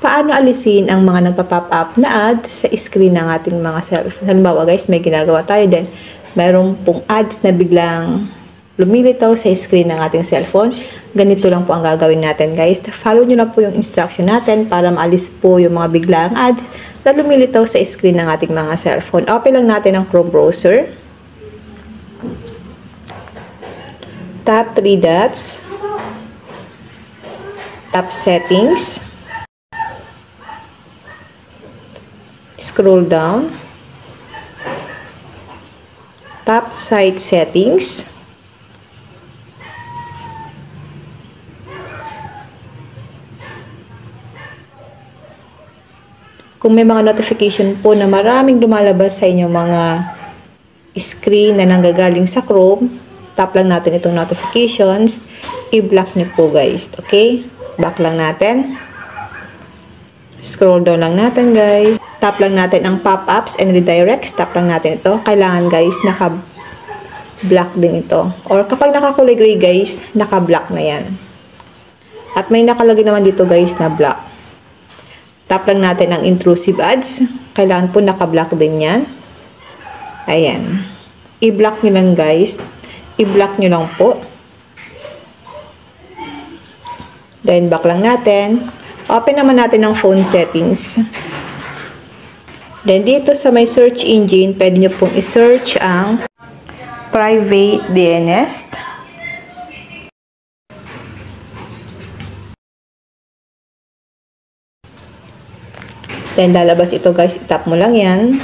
paano alisin ang mga nagpa-pop up na ad sa screen ng ating mga cellphone. Halimbawa guys, may ginagawa tayo din. Mayroon pong ads na biglang lumilitaw sa screen ng ating cellphone. Ganito lang po ang gagawin natin guys. Follow nyo lang po yung instruction natin para maalis po yung mga biglang ads na lumilitaw sa screen ng ating mga cellphone. Open lang natin ang Chrome browser. Tap 3 dots. Tap settings. Scroll down. Tap site settings. Kung may mga notification po na maraming lumalabas sa inyong mga screen na nanggagaling sa Chrome, tap lang natin itong notifications, i-block nyo po guys. Okay? Back lang natin. Scroll down lang natin guys. Tap lang natin ang pop-ups and redirects. Tap lang natin ito. Kailangan guys, naka-block din ito. Or kapag nakakulay gray guys, naka-block na yan. At may nakalagay naman dito guys na block. Tap lang natin ang intrusive ads. Kailangan po naka-block din yan. Ayan. I-block nyo lang guys. I-block nyo lang po. Then, back lang natin. Open naman natin ang phone settings. Then, dito sa may search engine, pwede nyo pong i-search ang private DNS. Then, lalabas ito guys. I-tap mo lang yan.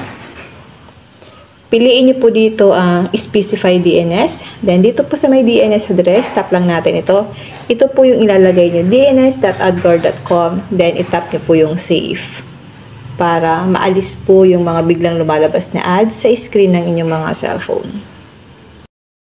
Piliin nyo po dito ang specify DNS. Then, dito po sa may DNS address, tap lang natin ito. Ito po yung ilalagay nyo, dns.adguard.com. Then, itap nyo po yung save. Para maalis po yung mga biglang lumalabas na ads sa screen ng inyong mga cellphone.